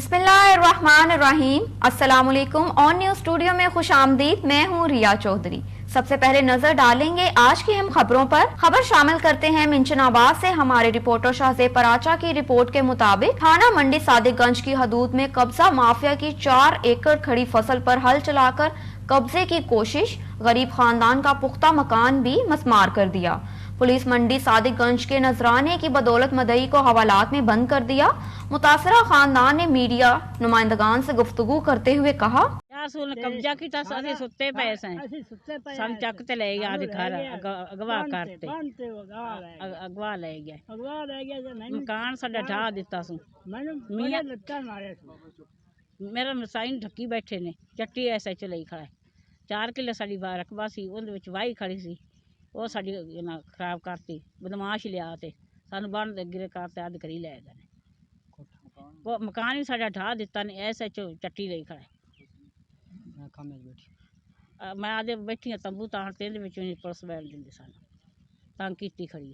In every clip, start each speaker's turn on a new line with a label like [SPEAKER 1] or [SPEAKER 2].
[SPEAKER 1] बिस्मिल्लाहिर्रहमानिर्रहीम। अस्सलामुअलैकुम। On news studio में खुश आमदीद। मैं हूँ रिया चौधरी। सबसे पहले नजर डालेंगे आज की अहम खबरों पर। खबर शामिल करते हैं मिंचनाबाद से। हमारे रिपोर्टर शाहजेब पराचा की रिपोर्ट के मुताबिक थाना मंडी सादिकगंज की हदूद में कब्जा माफिया की 4 एकड़ खड़ी फसल पर हल चलाकर कब्जे की कोशिश। गरीब खानदान का पुख्ता मकान भी मस्मार कर दिया। पुलिस मंडी सादिकगंज के नजराने की बदौलत मदई को हवालात में बंद कर दिया। मुतासरा खानदान ने मीडिया नुमाइंदगान से गुफ्तगू करते हुए कहा,
[SPEAKER 2] कब्जा किया सुते पे सन चक ते ले गया घर अगवा करते अगवा ले गया मकान साडा ढा दिता सू मेरा नसाइन ढक्की बैठे ने चट्टी ऐसा चलाई खड़ा 4 किले साडी रकबा सी उहदे विच वाही खड़ी सी वो साडी खराब करती बदमाश लिया ते सानू बन दे गिरे करते अद करी ले गए वो मकान भी साडा ढा दिता ने ऐसा चट्टी ले खड़ा मैं आदे बैठी तंबू ताण ते पुलिस बैठ दिंदी सन तंग कीती खड़ी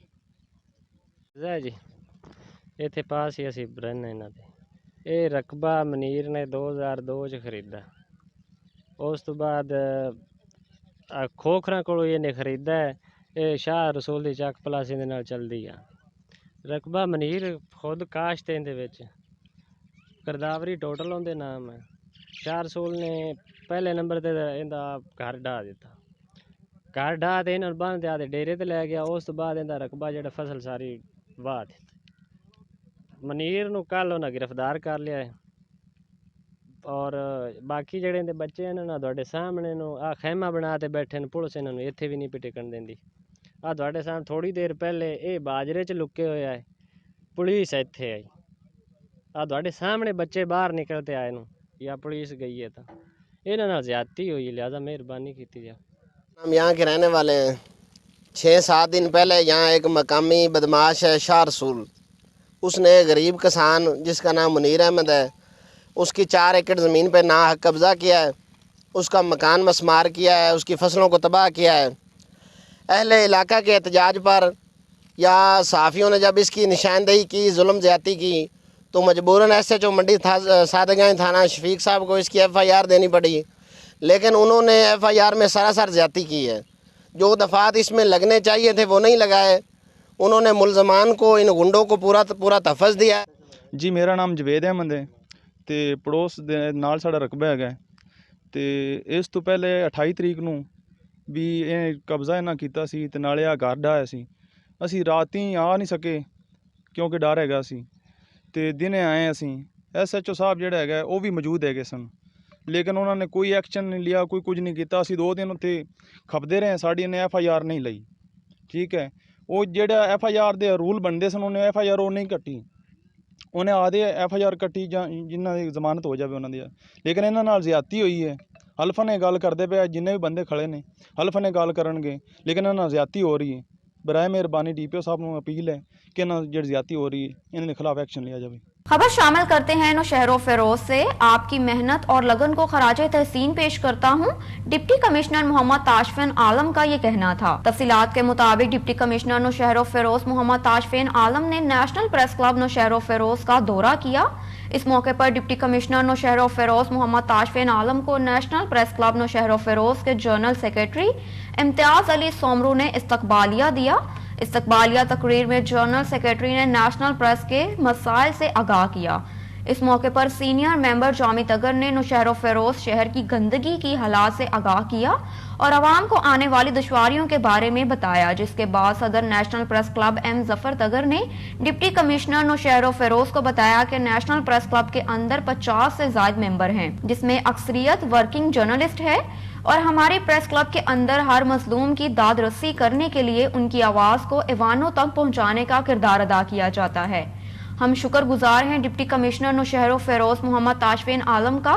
[SPEAKER 3] है जी इत्थे पास ही असीं रहने इन्हां दे। ये रकबा मनीर ने 2002 च खरीदा। उस तो बाद खोखरा कोलों इहने खरीदा है। ये शाह रसूल दी चक पलासी दे नाल चलदी आ। रकबा मनीर खुद काश्त इहदे विच करदावरी टोटल उहदे नाम है। शाह रसूल ने पहले नंबर ते इहदा घर ढा दिता। घर ढा ते इन्हां बन ते आदे डेरे ते लै गया। उस तो बाद इहदा रकबा जिहड़ा फसल सारी वाह दित्ती। मनीर नूं कल उन्हां गिरफ्तार कर लिया है और बाकी जिहड़े इहदे बच्चे इन्हां तुहाडे सामने नूं आ खैमा बना ते बैठे ने। पुलिस इन्हां नूं इत्थे भी नहीं टिकण दिंदी। आ तुहाडे सामने थोड़ी देर पहले ये बाजरे च लुके होया है, पुलिस इत्थे आई। आ तुहाडे सामने बच्चे बाहर निकलते आए नूं या पुलिस गई है तो इन्हां नाल ज़्यादती हुई, लिहाजा मेहरबानी की जाए।
[SPEAKER 4] हम यहाँ के रहने वाले हैं। 6-7 दिन पहले यहाँ एक मकामी बदमाश है शाह रसूल, उसने गरीब किसान जिसका नाम मुनीर अहमद है उसकी 4 एकड़ ज़मीन पर नाहक कब्ज़ा किया है। उसका मकान मस्मार किया है, उसकी फसलों को तबाह किया है। अहले इलाका के एहतजाज पर या सहाफ़ियों ने जब इसकी निशानदेही की, जुल्म ज़्यादती की, तो मजबूरन SHO मंडी सादिकगंज थाना शफीक साहब को इसकी FIR देनी पड़ी। लेकिन उन्होंने FIR में सरासर ज़्यादती की है। जो दफ़ात इसमें लगने चाहिए थे वो नहीं लगाए। उन्होंने मुलजमान को, इन गुंडों को पूरा तहफ़्फ़ुज़ दिया है।
[SPEAKER 5] जी मेरा नाम जवेद अहमद है तो पड़ोस दे नाल साडा रकबा है तो इस तो पहले 28 तरीक नूं भी कब्जा इन्हां कीता सी ते नाले आ घर ढाया सी। असी राती आ नहीं सके क्योंकि डर हैगा सी ते दिने आए असी। SHO साहब जिहड़ा हैगा वो भी मौजूद है सन, लेकिन उन्होंने कोई एक्शन नहीं लिया, कोई कुछ नहीं किया। असी 2 दिन उत्थे खपदे रहे, साड़ी इन्हें FIR नहीं लई। ठीक है, वो जेड़ा FIR दे रूल बनते सन उन्हें FIR वो नहीं कट्टी। उन्हें आदे FIR कट्टी जिन्हां दी जमानत हो जाए उन्होंने, लेकिन इन्हां नाल ज़्यादती हुई है। हल्फ ने गल करते पे जिन्ने भी बंदे खड़े ने हल्फ ने गल करनगे, लेकिन इन्हां नाल ज़्यादती हो रही है। बराए मेहरबानी DPO साहब नूं अपील है कि इन्हां जिहड़ी ज़्यादती हो रही है इन्हां खिलाफ एक्शन लिया जाए।
[SPEAKER 1] खबर शामिल करते हैं नौशहरों फेरोज से। आपकी मेहनत और लगन को खराजे तहसीन पेश करता हूँ। डिप्टी कमिश्नर मोहम्मद ताशफिन आलम का ये कहना था। तफसीलात के मुताबिक डिप्टी कमिश्नर नौशहरों फेरोज मोहम्मद ताशफिन आलम ने national press club Naushahro Feroz का दौरा किया। इस मौके पर डिप्टी कमिश्नर नौशहरों फेरोज मोहम्मद ताशफिन आलम को national press club Naushahro Feroz के जनरल सेक्रेटरी इम्तियाज अली सोमरू ने इस्तकबालिया दिया। इस्तकबालिया तकरीर में जनरल सेक्रेटरी ने नेशनल प्रेस के मसाइल से आगाह किया। इस मौके पर सीनियर मेंबर जामी तगर ने नौशहरों फेरोज शहर की गंदगी की हालात से आगाह किया और आवाम को आने वाली दुश्वारियों के बारे में बताया, जिसके बाद सदर national press club M Zafar तगर ने डिप्टी कमिश्नर नौशहरों फेरोज को बताया कि नेशनल प्रेस क्लब के अंदर 50 से ज्यादा मेंबर हैं, जिसमें अक्सरियत वर्किंग जर्नलिस्ट है और हमारे प्रेस क्लब के अंदर हर मजलूम की दाद रस्सी करने के लिए उनकी आवाज को ऐवानों तक पहुंचाने का किरदार अदा किया जाता है। हम शुक्रगुजार हैं डिप्टी कमिश्नर नौशहरों फेरोज मोहम्मद ताशफिन आलम का,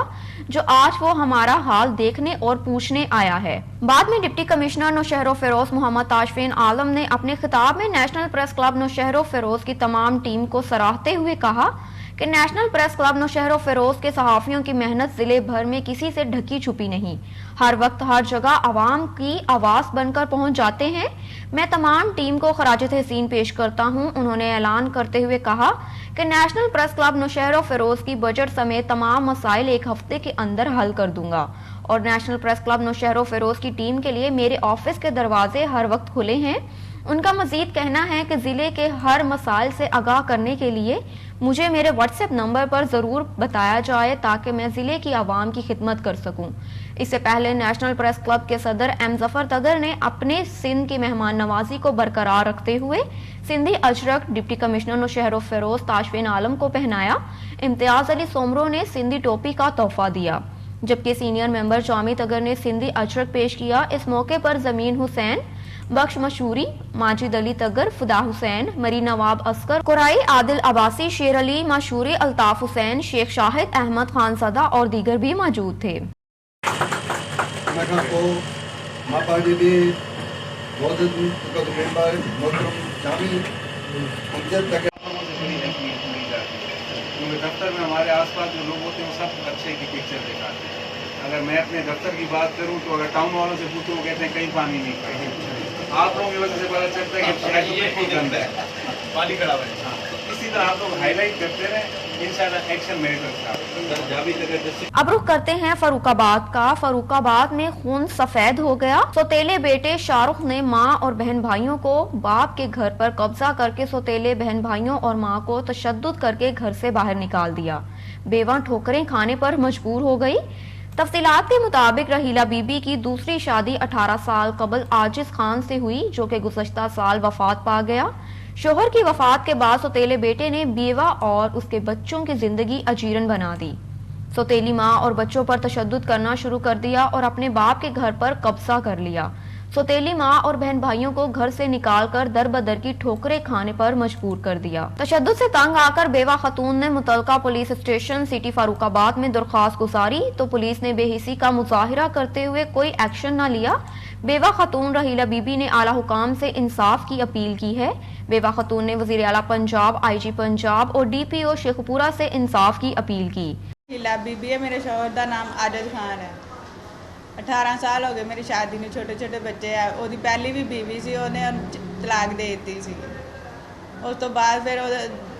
[SPEAKER 1] जो आज वो हमारा हाल देखने और पूछने आया है। बाद में डिप्टी कमिश्नर नौशहरों फेरोज मोहम्मद ताशफिन आलम ने अपने खिताब में national press club Naushahro Feroze की तमाम टीम को सराहते हुए कहा कि national press club Naushahro Feroze के सहाफ़ियों की मेहनत जिले भर में किसी से ढकी छुपी नहीं, हर वक्त हर जगह आवाम की आवाज़ बनकर पहुंच जाते हैं। मैं तमाम टीम को खराज तहसीन पेश करता हूं। उन्होंने ऐलान करते हुए कहा कि national press club Naushahro Feroze की बजट समेत तमाम मसाइल एक हफ्ते के अंदर हल कर दूंगा और national press club Naushahro Feroze की टीम के लिए मेरे ऑफिस के दरवाजे हर वक्त खुले हैं। उनका मजीद कहना है कि जिले के हर मसाइल से आगाह करने के लिए मुझे मेरे व्हाट्सएप नंबर पर जरूर बताया जाए ताकि मैं जिले की आवाम की खिदमत कर सकूं। इससे पहले नेशनल प्रेस क्लब के सदर एम जफर तगर ने अपने सिंध की मेहमान नवाजी को बरकरार रखते हुए सिंधी अजरक डिप्टी कमिश्नर नौशहर फिरोज ताशफिन आलम को पहनाया। इम्तियाज अली सोमरो ने सिंधी टोपी का तोहफा दिया, जबकि सीनियर मेंबर जामी तगर ने सिंधी अजरक पेश किया। इस मौके पर जमीन हुसैन, बख्श मशहूरी, माजिद अली तगर, फुदा हुसैन, मरी नवाब असकर, कुराई आदिल अब्बासी, शेर अली मशहूरी, अल्ताफ हुसैन, शेख शाहिद, अहमद खान सदा और दीगर भी मौजूद थे।
[SPEAKER 6] दफ्तर में हमारे आसपास जो लोग होते हैं वो सब अच्छे की पिक्चर दिखाते हैं। अगर मैं अपने दफ्तर की बात करूं तो अगर टाउन वालों से पूछूं वो कहते हैं कहीं पानी नहीं खड़ा। आप लोगों की वजह से पता चलता है कि शहर में बिल्कुल गंदा है, पानी खड़ा हुआ है। इसी तरह आप लोग हाईलाइट करते रहे, इंशाल्लाह एक्शन मेरे तरफ से।
[SPEAKER 1] अब रुख करते हैं फरुखाबाद का। फरुखाबाद में खून सफेद हो गया। सौतेले बेटे शाहरुख ने मां और बहन भाइयों को बाप के घर पर कब्जा करके सौतेले बहन भाइयों और मां को तशद्दुद करके घर से बाहर निकाल दिया। बेवा ठोकरें खाने पर मजबूर हो गई। तफसीलात के मुताबिक रहीला बीबी की दूसरी शादी 18 साल कबल आजिज खान से हुई, जो कि गुज़श्ता साल वफात पा गया। शोहर की वफात के बाद सौतेले बेटे ने बेवा और उसके बच्चों की जिंदगी अजीरन बना दी। सौतेली माँ और बच्चों पर तशद्दुद करना शुरू कर दिया और अपने बाप के घर पर कब्जा कर लिया। सौतेली माँ और बहन भाइयों को घर से निकालकर दर बदर की ठोकरें खाने पर मजबूर कर दिया। तशद्दुद से तंग आकर बेवा खतून ने मुतलका पुलिस स्टेशन सिटी फारूकाबाद में दरख्वास्त गुजारी तो पुलिस ने बेहिसी का मुजाहिरा करते हुए कोई एक्शन न लिया। बेवा खतून रहीला बीबी ने आला हुकाम से इंसाफ की अपील की है। बेवा खतून ने वजीर आला पंजाब, IG पंजाब और DPO शेखपुरा से इंसाफ की अपील की।
[SPEAKER 7] रहीला बीबी है, मेरे शौहर का नाम आजिज खान है। 18 साल हो गए मेरी शादी में, छोटे छोटे बच्चे है। ਉਹਦੀ ਪਹਿਲੀ ਵੀ ਬੀਵੀ ਸੀ, ਉਹਨੇ ਤਲਾਕ ਦੇ ਦਿੱਤੀ ਸੀ। ਉਸ ਤੋਂ ਬਾਅਦ ਫਿਰ ਉਹਦਾ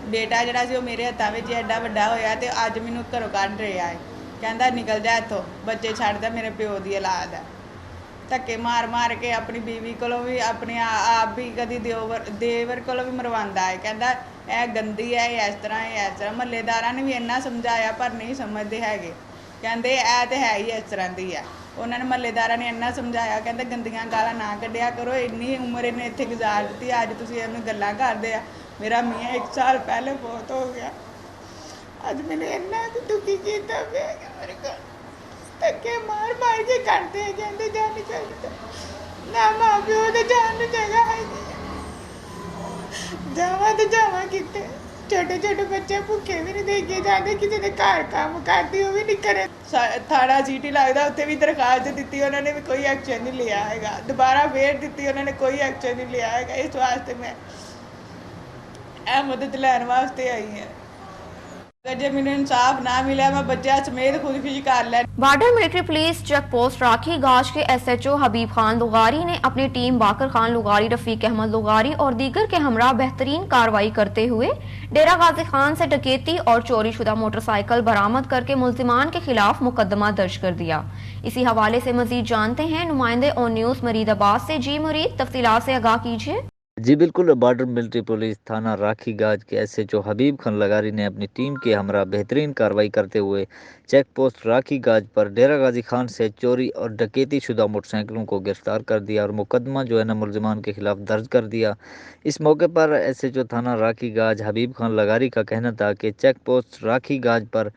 [SPEAKER 7] ਬੇਟਾ ਜਿਹੜਾ ਸੀ ਉਹ ਮੇਰੇ ਹੱਥਾਂ ਵਿੱਚ ਐਡਾ ਵੱਡਾ ਹੋਇਆ ਤੇ ਅੱਜ ਮੈਨੂੰ ਘਰੋਂ ਕੱਢ ਰਿਹਾ ਹੈ। ਕਹਿੰਦਾ ਨਿਕਲ ਜਾ ਇੱਥੋਂ, ਬੱਚੇ ਛੱਡ ਦੇ, ਮੇਰੇ ਪਿਓ ਦੀ ਔਲਾਦ ਹੈ। ਧੱਕੇ ਮਾਰ ਮਾਰ ਕੇ ਆਪਣੀ ਬੀਵੀ ਕੋਲੋਂ ਵੀ ਆਪਣੇ ਆਪ ਵੀ ਕਦੀ ਦੇਵਰ ਕੋਲੋਂ ਵੀ ਮਰਵਾਉਂਦਾ ਹੈ। ਕਹਿੰਦਾ ਇਹ ਗੰਦੀ ਹੈ, ਇਹ ਇਸ ਤਰ੍ਹਾਂ ਮਹੱਲੇਦਾਰਾਂ ਨੇ ਵੀ ਇੰਨਾ ਸਮਝਾਇਆ ਪਰ ਨਹੀਂ ਸਮਝਦੇ ਹੈਗੇ। ਕਹਿੰਦੇ ਇਹ ਤੇ ਹੈ ਹੀ ਇਸ ਤਰ੍ਹਾਂ ਦੀ ਹੈ। ਉਹਨਾਂ ਨੇ ਮਹੱਲੇਦਾਰਾਂ ਨੇ ਇੰਨਾ ਸਮਝਾਇਆ, ਕਹਿੰਦੇ ਗੰਦੀਆਂ ਗਾਲਾਂ ਨਾ ਕੱਢਿਆ ਕਰੋ, ਇੰਨੀ ਉਮਰ ਇਹਨੇ ਇੱਥੇ ਗੁਜ਼ਾਰ ਦਿੱਤੀ, ਅੱਜ ਤੁਸੀਂ ਇਹਨੂੰ ਗੱਲਾਂ ਕਰਦੇ ਆ। ਮੇਰਾ ਮੀਆਂ 1 ਸਾਲ ਪਹਿਲੇ ਬਹੁਤ ਹੋ ਗਿਆ। ਅੱਜ ਮੈਨੂੰ ਇੰਨਾ ਦੁਖੀ ਕੀਤਾ ਪਿਆ ਕਿ ਮੇਰੇ ਘਰ ਧੱਕੇ ਮਾਰ ਮਾਰ ਕੇ ਕੱਢਦੇ ਆ, ਕਹਿੰਦੇ ਜਾ ਨਿਕਲ ਨਾ, ਮਾਂ ਪਿਓ ਦੇ ਜਾਣ ਨੂੰ ਜਗ੍ਹਾ ਹੈ ਜਾਵਾਂ ਤੇ ਜਾਵਾਂ ਕਿਤੇ। ਛੋਟੇ ਛੋਟੇ ਬੱਚੇ ਭੁੱਖੇ ਵੀ ਨਹੀਂ ਦੇਖੇ ਜਾਂਦੇ, ਕਿਸੇ ਦੇ ਘਰ ਕੰਮ ਕਰਦੀ ਉਹ ਵੀ ਨਹੀਂ ਕਰੇ। ਥਾਣਾ ਸੀਟੀ ਲੱਗਦਾ, ਉੱਥੇ ਵੀ ਦਰਖਾਸਤ ਦਿੱਤੀ, ਉਹਨਾਂ ਨੇ ਵੀ ਕੋਈ ਐਕਸ਼ਨ ਨਹੀਂ ਲਿਆ ਹੈਗਾ। ਦੁਬਾਰਾ ਫੇਰ ਦਿੱਤੀ, ਉਹਨਾਂ ਨੇ ਕੋਈ ਐਕਸ਼ਨ ਨਹੀਂ ਲਿਆ ਹੈਗਾ। ਇਸ ਵਾਸਤੇ ਮੈਂ ਇਹ ਮਦਦ ਲੈਣ ਵਾਸਤੇ ਆਈ ਹਾਂ। ਜੇ ਮੈਨੂੰ इंसाफ ना मिला मैं बच्चा समेत खुदकुशी कर लें।
[SPEAKER 1] Border military police check post Rakhi Gaj के SHO हबीब खान लुगारी ने अपनी टीम बाकर खान लुगारी, रफीक अहमद लुगारी और दीगर के हमरा बेहतरीन कार्रवाई करते हुए डेरा गाजी खान से डकैती और चोरी शुदा मोटरसाइकिल बरामद करके मुल्जिमान के खिलाफ मुकदमा दर्ज कर दिया। इसी हवाले से मजीद जानते हैं नुमाइंदे ऑन न्यूज मरीदाबाद से। जी मुरीद, तफसीलात से आगाह कीजिए।
[SPEAKER 8] जी बिल्कुल, बॉर्डर मिलिट्री पुलिस थाना राखी गाज के SHO हबीब खान लगारी ने अपनी टीम के हमरा बेहतरीन कार्रवाई करते हुए चेक पोस्ट राखी गाज पर डेरा गाजी खान से चोरी और डकैती शुदा मोटरसाइकिलों को गिरफ्तार कर दिया और मुकदमा जो है ना मुल्जिमान के खिलाफ दर्ज कर दिया। इस मौके पर SHO थाना राखी गाज हबीब खान लगारी का कहना था कि चेक पोस्ट राखी गाज पर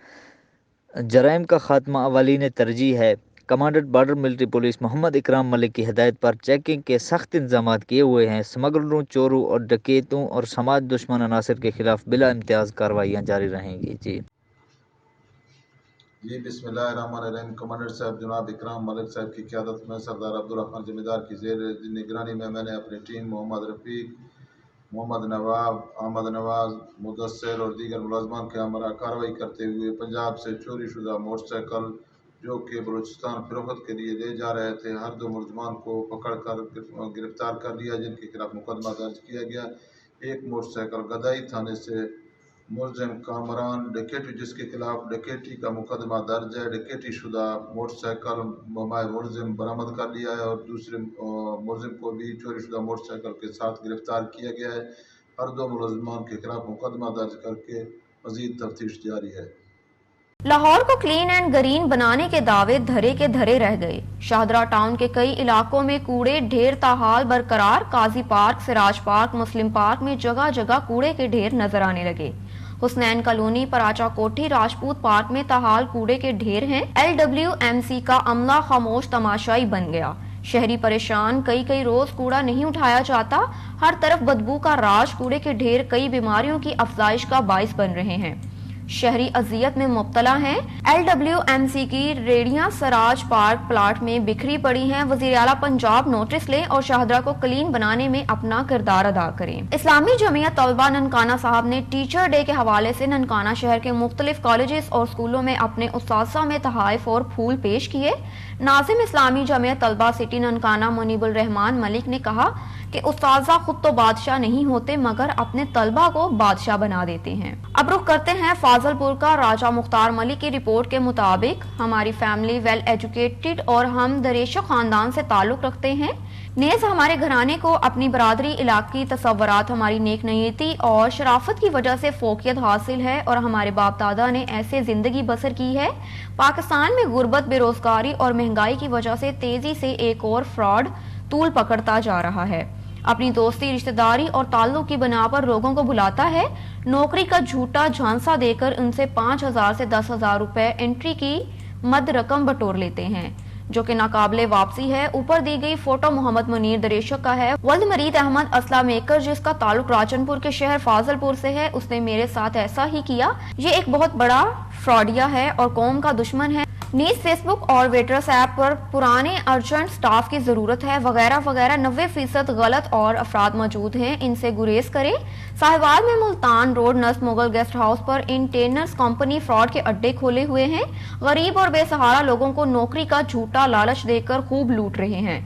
[SPEAKER 8] जराइम का खात्मा अवलीन तरजीह है। Commandant border military police Muhammad Ikram Malik की हिदायत पर चेकिंग के सख्त इंतजाम किए हुए हैं। स्मगलरों, चोरों और डकैतों और समाज दुश्मन अनासर के खिलाफ बिला इम्तियाज़ कार्रवाइयाँ जारी रहेंगी।
[SPEAKER 9] जी बिस्मिल्लाहिर्रहमानिर्रहीम। कमांडेंट साहब जनाब इकराम मलिक साहब की क़यादत में सरदार अब्दुल रहमान ज़मींदार की ज़ेर निगरानी में मैंने अपनी टीम मोहम्मद रफ़ीक, मोहम्मद नवाब, अहमद नवाज, मुदस्सिर और दीगर मुलजमान के हमरा कार्रवाई करते हुए पंजाब से चोरी शुदा मोटरसाइकिल जो कि बलूचिस्तान फरोख्त के लिए ले जा रहे थे, हर दो मुलजमान को पकड़ कर गिरफ्तार कर लिया, जिनके खिलाफ मुकदमा दर्ज किया गया। एक मोटरसाइकिल गदाई थाने से मुलजिम कामरान डकैती, जिसके खिलाफ डकैती का मुकदमा दर्ज है, डकैती शुदा मोटरसाइकिल मुलजिम बरामद कर लिया है और दूसरे मुलजिम को भी चोरी शुदा मोटरसाइकिल के साथ गिरफ्तार किया गया है। हर दो मुलजमान के खिलाफ मुकदमा दर्ज करके मजीद तफ्तीश जारी है।
[SPEAKER 1] लाहौर को क्लीन एंड ग्रीन बनाने के दावे धरे के धरे रह गए। शाहदरा टाउन के कई इलाकों में कूड़े ढेर ताहाल बरकरार। काजी पार्क, सिराज पार्क, मुस्लिम पार्क में जगह जगह कूड़े के ढेर नजर आने लगे। हुसनैन कॉलोनी, पराचा कोठी, राजपूत पार्क में ताहाल कूड़े के ढेर हैं। LWMC का अमला खामोश तमाशाई बन गया। शहरी परेशान, कई रोज कूड़ा नहीं उठाया जाता। हर तरफ बदबू का राज। कूड़े के ढेर कई बीमारियों की अफजाइश का बाइस बन रहे हैं। शहरी अजियत में मुब्तला हैं। LWMC की रेडियां सराज पार्क प्लाट में बिखरी पड़ी हैं। वजीर आला पंजाब नोटिस लें और शाहदरा को क्लीन बनाने में अपना किरदार अदा करें। इस्लामी जमीयत तलबा ननकाना साहब ने टीचर डे के हवाले से ननकाना शहर के मुख्तलिफ कॉलेजेस और स्कूलों में अपने उस्ताज़ा में तहाइफ और फूल पेश किए। नाजिम इस्लामी जमीयत तलबा सिटी ननकाना मुनीबुल रहमान मलिक ने कहा कि उस्ताज़ा खुद तो बादशाह नहीं होते मगर अपने तलबा को बादशाह बना देते हैं। अब रुख करते हैं फाजलपुर का। राजा मुख्तार मलिक की रिपोर्ट के मुताबिक हमारी फैमिली वेल एजुकेटेड और हम दरेशो खानदान से ताल्लुक रखते हैं। नेज हमारे घराने को अपनी बरादरी, इलाकी, तसव्वुरात, हमारी नेक नीयती और शराफत की वजह से फोकियत हासिल है और हमारे बाप दादा ने ऐसे जिंदगी बसर की है। पाकिस्तान में गुर्बत, बेरोजगारी और महंगाई की वजह से तेजी से एक और फ्रॉड तूल पकड़ता जा रहा है। अपनी दोस्ती, रिश्तेदारी और ताल्लुक की बिना पर लोगों को बुलाता है। नौकरी का झूठा झांसा देकर उनसे 5,000 से 10,000 रुपए एंट्री की मद रकम बटोर लेते हैं जो कि नाकाबिले वापसी है। ऊपर दी गई फोटो मोहम्मद मुनीर दरेशक का है। वल्द मरीद अहमद असला मेकर, जिसका ताल्लुक राजनपुर के शहर फाजलपुर से है, उसने मेरे साथ ऐसा ही किया। ये एक बहुत बड़ा फ्रॉडिया है और कौम का दुश्मन है। नीज फेसबुक और वेटरस ऐप पर पुराने अर्जेंट स्टाफ की जरूरत है वगैरह वगैरह। 90% गलत और अफराद मौजूद हैं, इनसे गुरेज करें। साहिवाल में मुल्तान रोड नस्ब मुगल गेस्ट हाउस पर इंटेनर्स कंपनी फ्रॉड के अड्डे खोले हुए हैं। गरीब और बेसहारा लोगों को नौकरी का झूठा लालच देकर खूब लूट रहे हैं,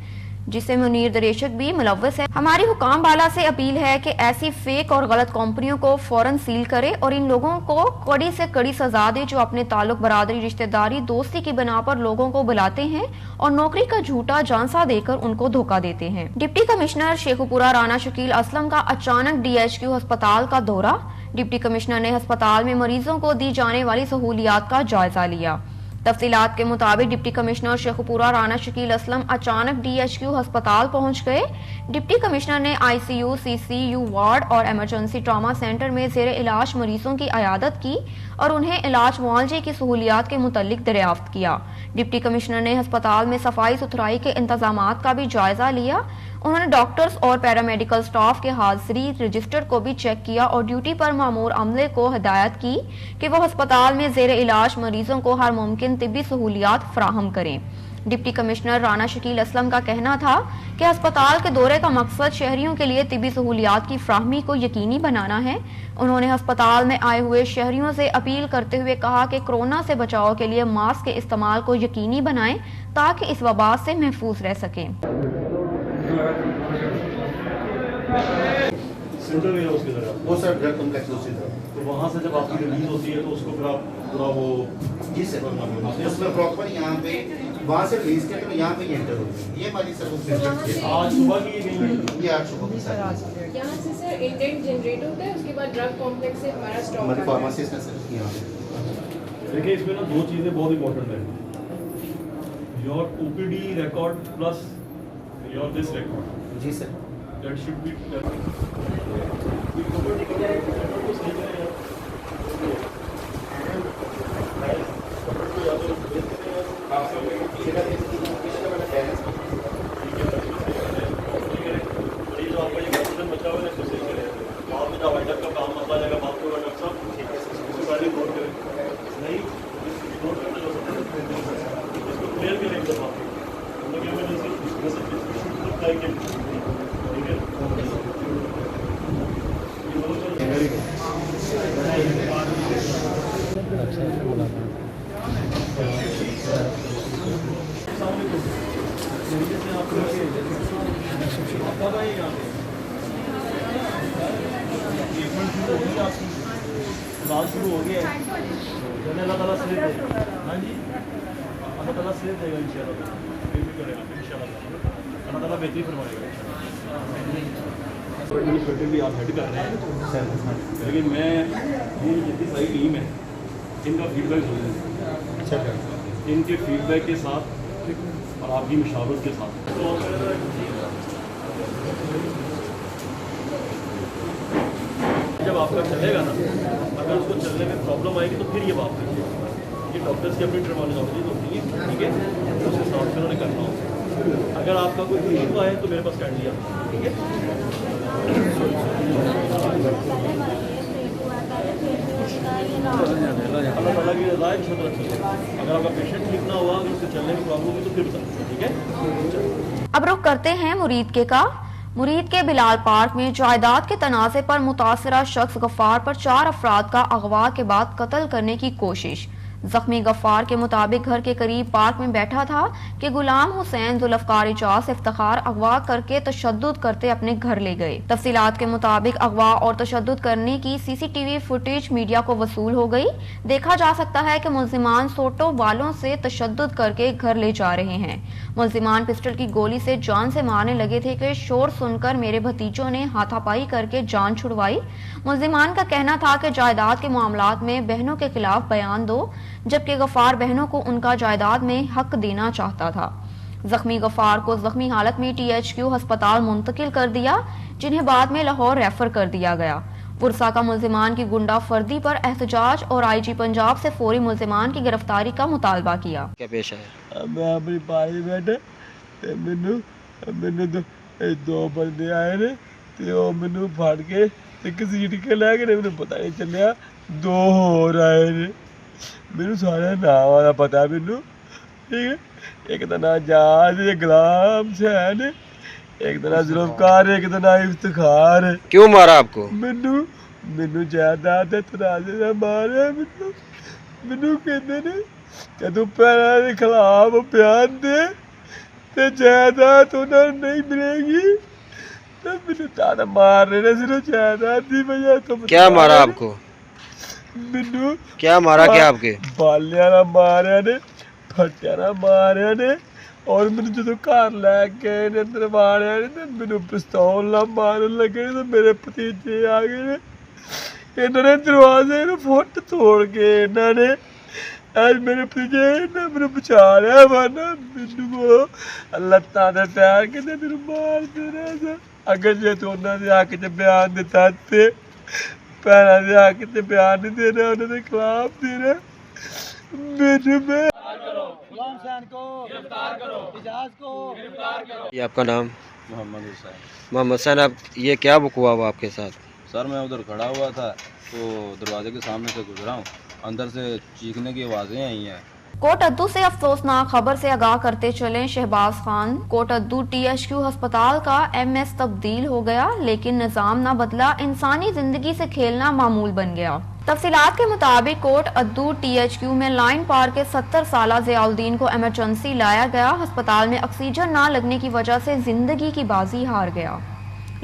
[SPEAKER 1] जिससे मुनीर दरेशक भी मुलव्वस है। हमारी हुकाम बाला से अपील है कि ऐसी फेक और गलत कंपनियों को फौरन सील करे और इन लोगों को कड़ी से कड़ी सजा दे जो अपने ताल्लुक, बरादरी, रिश्तेदारी, दोस्ती की बिना पर लोगों को बुलाते हैं और नौकरी का झूठा झांसा देकर उनको धोखा देते हैं। डिप्टी कमिश्नर शेखुपुरा राना शकील असलम का अचानक DHQ अस्पताल का दौरा। डिप्टी कमिश्नर ने अस्पताल में मरीजों को दी जाने वाली सहूलियात का जायजा लिया। तफसीलात के मुताबिक डिप्टी कमिश्नर शेखुपुरा राना शकील असलम अचानक DHQ अस्पताल पहुंच गए। डिप्टी कमिश्नर ने ICU, CCU वार्ड और इमरजेंसी ट्रॉमा सेंटर में जेर इलाज मरीजों की अयादत की और उन्हें इलाज मुआवजे की सहूलियात के मुतल्लिक दरियाफ्त किया। डिप्टी कमिश्नर ने अस्पताल में सफाई सुथराई के इंतजामात का भी जायजा लिया। उन्होंने डॉक्टर्स और पैरामेडिकल स्टाफ के हाजिरी रजिस्टर को भी चेक किया और ड्यूटी पर मामूर अमले को हिदायत की कि वो अस्पताल में जेर इलाज मरीजों को हर मुमकिन तिब्बी सहूलियात फराहम करें। डिप्टी कमिश्नर राना शकील असलम का कहना था कि अस्पताल के दौरे का मकसद शहरियों के लिए तिब्बी सहूलियात की फ्राहमी को यकीनी बनाना है। उन्होंने अस्पताल में आए हुए शहरियों से अपील करते हुए कहा कि कोरोना से बचाव के लिए मास्क के इस्तेमाल को यकीनी बनाएं ताकि इस वबा से महफूज रह सकें।
[SPEAKER 10] वो सर ड्रग कॉम्प्लेक्स तो वहाँ से जब आपकी रिलीज होती है तो उसको फिर आप पूरा वो जी सर उसमें प्रॉपर यहाँ पे वहाँ से रिलीज के तो यहाँ पे एंटर होती है। ये हमारी सर आज सुबह की ये आज सुबह की सर
[SPEAKER 11] यहाँ से सर इंटेंट जनरेट होता है, उसके बाद ड्रग कॉम्प्लेक्स से हमारा स्टॉक
[SPEAKER 10] हमारी फार्मेसी का सर यहाँ पे देखिए इसमें ना दो चीज़ें बहुत इंपॉर्टेंट है, your OPD record plus your this record. जी सर that should be
[SPEAKER 12] कब आए यहाँ पे? ट्रीटमेंट शुरू हो गई आपकी, इलाज शुरू हो गया है, चलिए अल्लाह ताला सेहत देगा। हाँ जी, अल्लाह ताला सेहत देगा इंशाल्लाह, फिर भी करेगा इंशाल्लाह, अल्लाह ताला बेहतरी फरमाएगा इंशाल्लाह। बेटे भी आप हेड कर रहे हैं, लेकिन मैं ये जितनी सारी टीम है इनका फीडबैक जरूर अच्छा है, इनके फीडबैक के साथ और आपकी मशावरत के साथ जब आपका चलेगा ना, अगर उसको चलने में प्रॉब्लम आएगी तो फिर ये बात कीजिए, ये डॉक्टर्स की अपनी टर्मिनोलॉजी होती है, ठीक है, उसके हिसाब से उन्होंने करना होगा। अगर आपका कोई इशू आए तो मेरे पास कर लिया, ठीक है। अल्लाह ताला की रज़ा है, रखिए। अगर आपका पेशेंट ठीक ना हुआ, अगर उसके चलने में प्रॉब्लम होगी तो फिर बताइए, ठीक है।
[SPEAKER 1] अब रुख करते हैं मुरीद का। मुरीद के बिलाल पार्क में जायदाद के तनाज़े पर मुतासिरा शख्स गफ्फार पर 4 अफराद का अगवा के बाद कत्ल करने की कोशिश। जख्मी गफ्फार के मुताबिक घर के करीब पार्क में बैठा था कि गुलाम हुसैन जुल्फकार इजाज इफ्तिखार अगवा करके तशद्दुद करते अपने घर ले गए। तफसीलात के मुताबिक अगवा और तशद्दुद करने की सीसीटीवी फुटेज मीडिया को वसूल हो गई। देखा जा सकता है कि मुल्जिमान सोटो बालों से तशद्दुद करके घर ले जा रहे हैं। मुल्जिमान पिस्टल की गोली से जान से मारने लगे थे कि शोर सुनकर मेरे भतीजों ने हाथापाई करके जान छुड़वाई। मुल्जिमान का कहना था कि जायदाद के मामलात में बहनों के खिलाफ बयान दो, जबकि गफ्फार बहनों को उनका जायदाद में हक देना चाहता था। जख्मी गफ्फार को जख्मी हालत में THQ अस्पताल मुंतकिल कर दिया, जिन्हें बाद में लाहौर रेफर कर दिया गया। पुरसा का मुल्जिमान की गुंडा फर्दी पर एहतजाज और IG पंजाब से फौरी मुल्जिमान की गिरफ्तारी का मुतालबा किया।
[SPEAKER 3] क्या पेश है?
[SPEAKER 12] मैं अपनी पारी बैठे ते मैनू दो बंदे आए ने ते ओ मैनू फड़ के ते घसीट के लै गए, मैनू पता नहीं चलिया 2 होर आए ने। मैनू सारे नाम का पता है मैनू, ठीक है। एक का नाम जाज, गुलाम हुसैन, एक का नाम जुल्फकार, एक का नाम इफ्तिखार है।
[SPEAKER 3] क्यों मारा आपको?
[SPEAKER 12] मैनू जायदाद तनाज़े से मारे। मैनू कहते ने कि तू पैरों के खिलाफ बयान दे ते जायदाद उन्हें नहीं मिलेगी। तो मैनू ताना मार रहे ने सिर्फ जायदाद की वजह तो।
[SPEAKER 3] क्या मारा आपको?
[SPEAKER 12] मैनू
[SPEAKER 3] क्या मारा? क्या आपके
[SPEAKER 12] बालिया ना मारिया ने, फटिया ना मारिया ने, और मैनू जो घर लैके ने अंदर मारिया ने, मैनू पिस्तौल ना मारन लगे तो मेरे भतीजे आ गए ने। इन्होंने दरवाजे नूं फुट तोड़ के इन्होंने आज मेरे भतीजे ने मैनू बचा लिया, वरना मैनू लत्तां दे पैर किते मैनू मार देना सा। अगर जे तू उन्हां दे हक च बयान दिता ते भैनां दे हक च बयान नहीं देना, उन्हां दे खिलाफ देना।
[SPEAKER 3] ये आपका नाम?
[SPEAKER 13] मोहम्मद हुसैन।
[SPEAKER 3] मोहम्मद हुसैन, आप ये क्या हुआ हुआ आपके साथ?
[SPEAKER 13] सर मैं उधर खड़ा हुआ था तो दरवाजे के सामने से गुजरा हूँ, अंदर से चीखने की आवाज़ें आई हैं।
[SPEAKER 1] कोटअद्दू से अफसोसनाक खबर से आगाह करते चले शहबाज खान। कोटअद्दू THQ अस्पताल का MS तब्दील हो गया, लेकिन निजाम न बदला, इंसानी जिंदगी से खेलना मामूल बन गया। तफसीलात के मुताबिक कोटअद्दू THQ में लाइन पार के 70 साला ज़ियाउद्दीन को एमरजेंसी लाया गया। अस्पताल में ऑक्सीजन न लगने की वजह से जिंदगी की बाजी हार गया।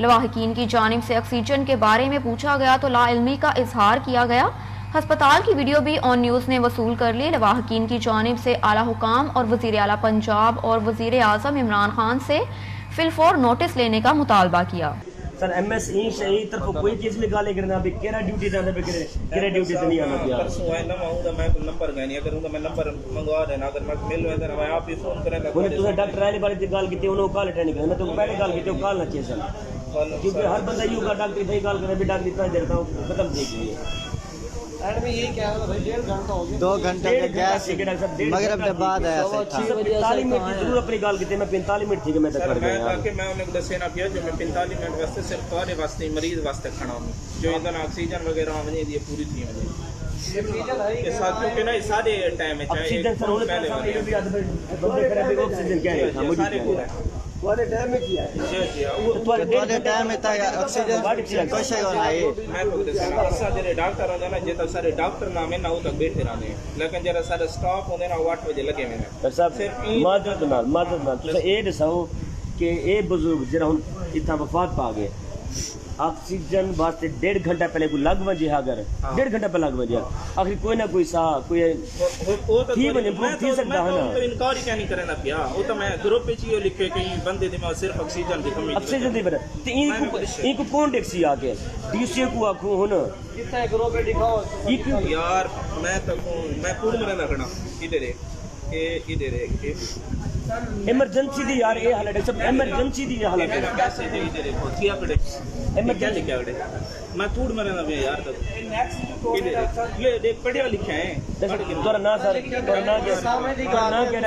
[SPEAKER 1] लवाहिकीन की जानिब से ऑक्सीजन के बारे में पूछा गया तो लाइल्मी का इजहार किया गया। अस्पताल की वीडियो भी ऑन न्यूज़ ने वसूल कर ली। लवाहिकीन की जानिब से आला हुकाम और वज़ीर आला पंजाब और वज़ीर आज़म इमरान खान से फिलफौर नोटिस लेने का मुतालबा किया।
[SPEAKER 14] सर MS सही तरफ कोई चीज निकाले करना भी केरा ड्यूटी जाने पे केरा ड्यूटी से नहीं आना दिया।
[SPEAKER 15] परसों है ना आऊंगा मैं नंबर गए नहीं करूंगा, मैं नंबर मंगवा देना, अगर मैं मिल में देना मैं आप ही फोन करेंगे।
[SPEAKER 14] बोले तूने डॉक्टर आले बारे गल की उन्होंने कॉल अटेंड करना, तो पहले गल की कॉल ना चाहिए सर, क्योंकि हर बंदा यूं का डॉक्टर सही कॉल करे भी डॉक्टर इतना देर का खत्म देखिए।
[SPEAKER 16] एंड में यही क्या है भाई 1.5 घंटा हो गया,
[SPEAKER 14] 2 घंटे का गैस मगरिब के बाद आया सर 45 मिनट जरूर अपनी गल की मैं 45 मिनट थी कि मैं तक कर गया।
[SPEAKER 15] ताकि मैं उन्हें दसे ना पिया जो मैं 45 मिनट वास्ते सिर्फ तुम्हारे वास्ते मरीज वास्ते खड़ा हूं, जो इधर ऑक्सीजन वगैरह हमने दी पूरी थी मुझे ये साथियों के ना सारे टाइम में चाहे
[SPEAKER 14] ऑक्सीजन सर होने पहले भी बंदे खड़े भी ऑक्सीजन क्या है मुझे
[SPEAKER 16] वाले टाइम में किया है
[SPEAKER 14] तो वाले टाइम में था ऑक्सीजन कैसे होना है।
[SPEAKER 15] मैं तो दसना असा जेरे डॉक्टर होंदे ना जे तो सारे डॉक्टर ना में ना तक बैठे रहंदे, लेकिन जरा सारा स्टाफ होंदे ना 8 बजे लगे हुए हैं।
[SPEAKER 14] सर साहब माजरत नाल तुसे ए दसो کہ یہ بزرگ جرا ہوں اتنا وفات پا گئے آکسیجن واسطے 1.5 گھنٹہ پہلے کوئی لگ وجے اگر 1.5 گھنٹہ پہلے لگ وجے آخری کوئی نہ کوئی سا کوئی تھی بنے امپروو تھی سکتا ہے نا
[SPEAKER 15] تو انکار ہی نہیں کرنا پیا وہ تو میں گروپ پہ چیو لکھے کہ بندے دے میں صرف آکسیجن دی کمی
[SPEAKER 14] آکسیجن دی بنا تے ان کو کون ٹیکسی آ کے ڈی سی کو آکھوں ہن
[SPEAKER 16] کتنے گروپ پہ دکھاؤ
[SPEAKER 15] یار میں تو میں کوڑ مرے لگنا ادھر ہے
[SPEAKER 14] ایمرجنسی دی یار یہ حالت ہے سب ایمرجنسی دی حالت ہے
[SPEAKER 15] کیسے دے ادھر ہے کیا کڑے ایمرجنسی کیا کڑے میں کوڑ مرے نہ یار تو یہ دیکھ پڑھیا لکھا ہے
[SPEAKER 14] تورا نا سر تورا نا کیا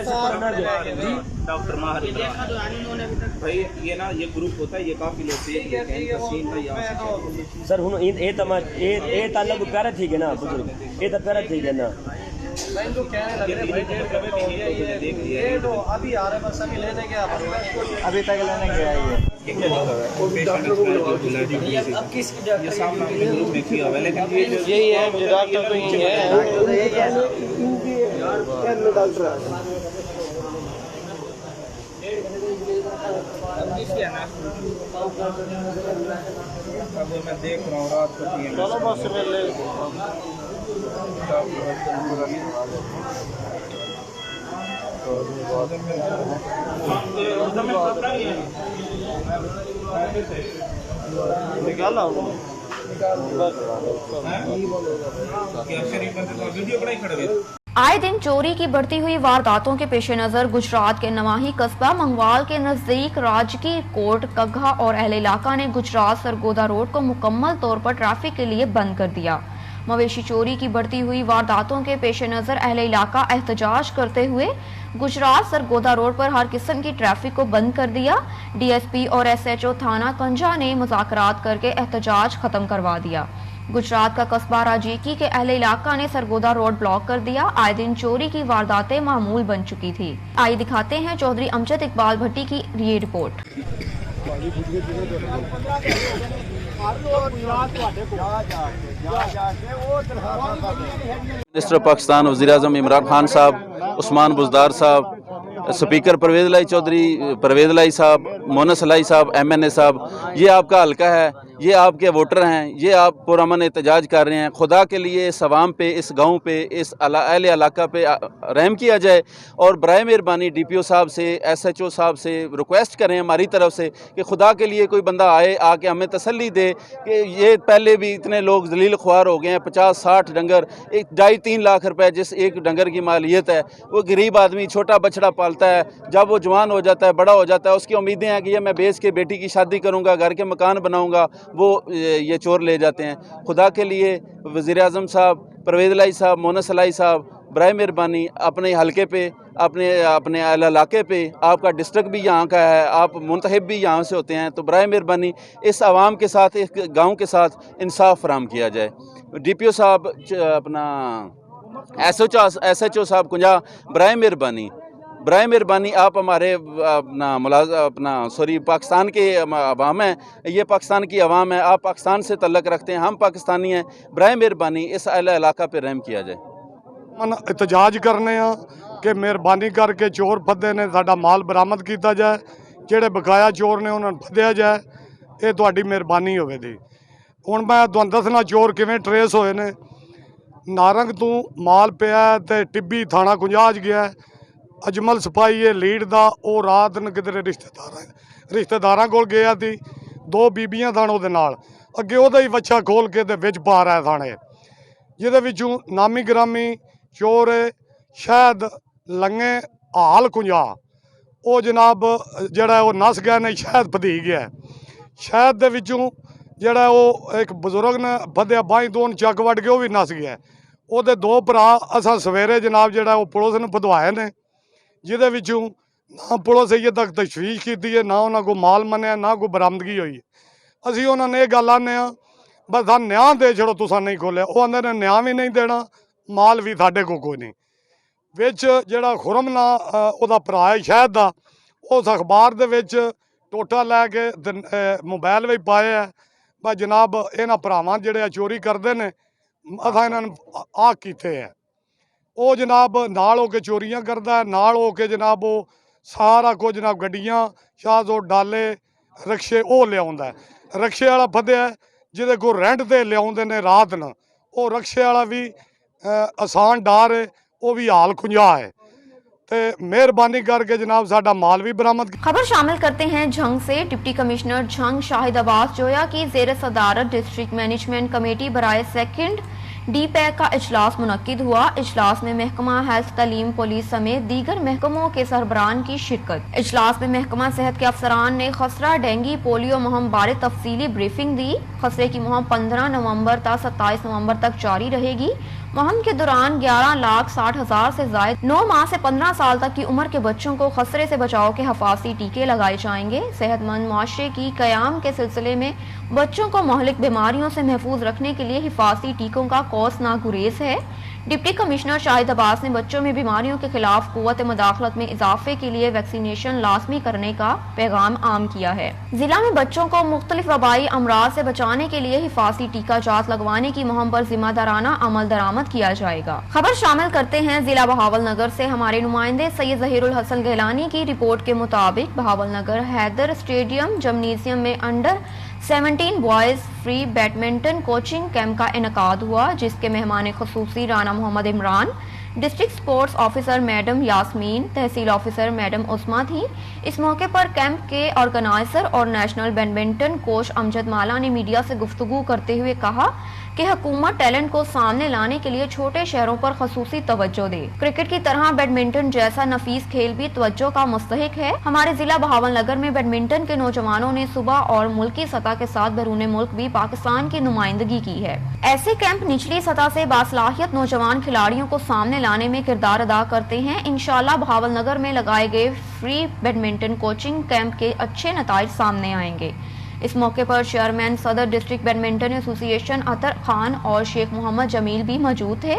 [SPEAKER 14] تورا نا جی
[SPEAKER 15] ڈاکٹر ماہر بھائی یہ نا یہ گروپ ہوتا ہے یہ کافی لوگ
[SPEAKER 14] سر ہن اے تما اے تعلق پیارا تھی گیا نا بزرگ اے تا پیارا تھی گیا نا
[SPEAKER 16] ابھی آ رہے بس ابھی لینے گیا
[SPEAKER 14] ابھی تک لینے گیا
[SPEAKER 16] اب کس کی
[SPEAKER 10] یہی ہے جو ڈاکٹر تو یہی ہے
[SPEAKER 16] ڈاکٹر
[SPEAKER 15] میں دیکھ رہا ہوں رات
[SPEAKER 10] چلو بس مل لے نکالا
[SPEAKER 1] آئے دن چوری کی بڑھتی ہوئی وارداتوں کے پیش نظر گجرات کے نواحی قصبہ منگوال کے نزدیک راجگیر کوٹ کگھا اور اہل علاقہ نے گجرات سرگودا روڈ کو مکمل طور پر ٹریفک کے لیے بند کر دیا۔ مویشی چوری کی بڑھتی ہوئی وارداتوں کے پیش نظر اہل علاقہ احتجاج کرتے ہوئے گجرات سرگودا روڈ پر ہر قسم کی ٹریفک کو بند کر دیا۔ ڈی ایس پی اور ایس ایچ او تھانہ کنجا نے مذاکرات کر کے احتجاج ختم کروا دیا۔ گجرات کا قصبہ راجیکی کے اہل علاقہ نے سرگودا روڈ بلاک کر دیا۔ آئے دن چوری کی وارداتیں معمول بن چکی تھی۔ آئیے دکھاتے ہیں چودھری امجد اقبال بھٹی کی یہ رپورٹ۔
[SPEAKER 13] منسٹر پاکستان وزیر اعظم عمران خان صاحب، عثمان بزدار صاحب، سپیکر پرویز الہی چودھری، پرویز الہی صاحب، مونس الہی صاحب، ایم این اے صاحب، یہ آپ کا حلقہ ہے، یہ آپ کے ووٹر ہیں، یہ آپ پرامن احتجاج کر رہے ہیں۔ خدا کے لیے اس عوام پہ، اس گاؤں پہ، اس اہل علاقہ پہ رحم کیا جائے اور برائے مہربانی ڈی پی او صاحب سے، ایس ایچ او صاحب سے ریکویسٹ کریں ہماری طرف سے کہ خدا کے لیے کوئی بندہ آئے، آ کے ہمیں تسلی دے کہ یہ پہلے بھی اتنے لوگ ذلیل خوار ہو گئے ہیں، 50-60 ڈنگر، 2.5-3 لاکھ روپے جس ایک ڈنگر کی مالیت ہے، وہ غریب آدمی چھوٹا بچڑا پالتا ہے، جب وہ جوان ہو جاتا ہے، بڑا ہو جاتا ہے، اس کی امیدیں ہیں کہ یہ میں بیچ کے بیٹی کی شادی کروں گا، گھر کے مکان بناؤں گا، وہ یہ چور لے جاتے ہیں۔ خدا کے لیے وزیر اعظم صاحب، پرویز الہی صاحب، مونس الہی صاحب، برائے مہربانی اپنے حلقے پہ، اپنے اہل علاقے پہ، آپ کا ڈسٹرکٹ بھی یہاں کا ہے، آپ منتخب بھی یہاں سے ہوتے ہیں، تو برائے مہربانی اس عوام کے ساتھ، اس گاؤں کے ساتھ انصاف فراہم کیا جائے۔ ڈی پی او صاحب، اپنا ایس ایچ او صاحب کنجا، برائے مہربانی آپ ہمارے پاکستان کے عوام ہیں، یہ پاکستان کی عوام ہے، آپ پاکستان سے تعلق رکھتے ہیں، ہم پاکستانی ہیں، برائے مہربانی اس اہل علاقہ پہ رحم کیا جائے۔
[SPEAKER 12] احتجاج کرنے ہاں کہ مہربانی کر کے چور پھدے نے ساڈا مال برآمد کیتا جائے، جڑے بقایا چور نے انہوں نے پھدیا جائے، یہ تہاڈی مہربانی ہوے دی۔ ہن میں تہانوں دسنا چور کیویں ٹریس ہوئے نے۔ نارنگ تو مال پیا تے ٹبی تھانہ کنجاج گیا، اجمل سپاہی لیڈ دا، او رات نو کدھر رشتہ داراں کول گیا سی، 2 بیبیاں سن او دے نال، اگے او دا ہی وچھا کھول کے تے وچ پا رہا ہے تھانے، جہدے وچوں نامی گرامی چور شاید لنگے حال کنجا، او جناب جڑا وہ نس گیا نے، شاید پدھی گیا، شاید دے وچوں جڑا وہ ایک بزرگ نے پھدیا بائیں دون چک وڈ کے وہ بھی نس گیا۔ وہ 2 بھرا اساں سویرے جناب جڑا وہ پڑوس نے پھدوائے نے، جہدے وچوں نہ پڑوس یہ تک تشویش کی ہے، نہ انہاں کو مال منیا، نہ کوئی برآمدگی ہوئی ہے۔ اسی انہوں نے یہ گل آنے ہاں بس ہاں نیاں دے چھڑو تساں نہیں کھولیا، وہ آدھے نے نیاں بھی نہیں دینا، مال بھی ساڈے کو کوئی نہیں۔ وچ جڑا خرم نا او دا بھرا ہے شاید دا، اس اخبار دے وچ ٹوٹا لے کے موبائل بھی پائے ہے، بس جناب یہاں بھراواں جڑے چوری کرتے ہیں اساں انہاں آ کیتے ہیں، وہ جناب نال ہو کے چوریاں کرتا ہے، نال ہو کے جناب وہ
[SPEAKER 17] ਸਾਰਾ ਕੁਝ ਜਨਾਬ ਗੱਡੀਆਂ ਸ਼ਾਹਜ਼ੋ ਡਾਲੇ ਰਕਸ਼ੇ ਉਹ ਲਿਆਉਂਦਾ ਰਕਸ਼ੇ ਵਾਲਾ ਫੱਦਿਆ ਜਿਹਦੇ ਕੋਲ ਰੈਂਟ ਤੇ ਲਿਆਉਂਦੇ ਨੇ ਰਾਤ ਨੂੰ ਉਹ ਰਕਸ਼ੇ ਵਾਲਾ ਵੀ ਆਸਾਨ ਡਾਰ ਹੈ ਉਹ ਵੀ ਹਾਲ ਖੁੰਝਾ ਹੈ ਤੇ ਮਿਹਰਬਾਨੀ करके जनाब साडा माल भी बरामद।
[SPEAKER 1] खबर शामिल करते हैं झंग से। डिप्टी कमिश्नर झंग शाहिद अब्बास जोया की जेर सदारत डिस्ट्रिक्ट मैनेजमेंट कमेटी बराए सेकंड DPEC का इजलास मुनक्किद हुआ। इजलास में महकमा हेल्थ, तलीम, पुलिस समेत दीगर महकमों के सरबराहान की शिरकत। इजलास में महकमा सेहत के अफसरान ने खसरा, डेंगू, पोलियो मुहिम बारे तफसीली ब्रीफिंग दी। खसरे की मुहिम 15 नवंबर तक 27 नवंबर तक जारी रहेगी। मुहिम के दौरान 11,60,000 से ज्यादा 9 माह से 15 साल तक की उम्र के बच्चों को खसरे से बचाव के हिफाजती टीके लगाए जाएंगे। सेहतमंद माशरे की कयाम के सिलसिले में बच्चों को मुहलिक बीमारियों से महफूज रखने के लिए हिफाजती टीकों का कोर्स नागुरेज है। डिप्टी कमिश्नर शाहिद अब्बास ने बच्चों में बीमारियों के खिलाफ कुव्वत मुदाखलत में इजाफे के लिए वैक्सीनेशन लाजमी करने का पैगाम आम किया है। जिला में बच्चों को मुख्तलिफ वबाई अमराज से बचाने के लिए हिफाजती टीका जात लगवाने की मुहिम पर जिम्मेदाराना अमल दरामद किया जाएगा। खबर शामिल करते हैं जिला बहावलनगर से। हमारे नुमाइंदे सैयद ज़हीरुल हसन गहलानी की रिपोर्ट के मुताबिक बहावलनगर हैदर स्टेडियम जिम्नेशियम में under 17 boys free badminton coaching camp का इनकाद हुआ, जिसके मेहमान खुसूसी Rana Mohammad Imran, district sports officer madam Yasmeen, tehsil officer madam Usma थी। इस मौके पर कैंप के ऑर्गेनाइजर और national badminton coach Amjad Mala ने मीडिया से गुफ्तगू करते हुए कहा कि हुकूमत टैलेंट को सामने लाने के लिए छोटे शहरों पर खसूसी तवज्जो दे। क्रिकेट की तरह बैडमिंटन जैसा नफीस खेल भी तवज्जो का मुस्तहिक है। हमारे जिला बहावलनगर में बैडमिंटन के नौजवानों ने सुबह और मुल्की सतह के साथ बैरून मुल्क भी पाकिस्तान की नुमाइंदगी की है। ऐसे कैंप निचली सतह से बासलाहियत नौजवान खिलाड़ियों को सामने लाने में किरदार अदा करते हैं। इंशाअल्लाह बहावलनगर में लगाए गए फ्री बैडमिंटन कोचिंग कैंप के अच्छे नताइज सामने आएंगे। इस मौके पर चेयरमैन सदर डिस्ट्रिक्ट बैडमिंटन एसोसिएशन अतर खान और शेख मोहम्मद जमील भी मौजूद थे,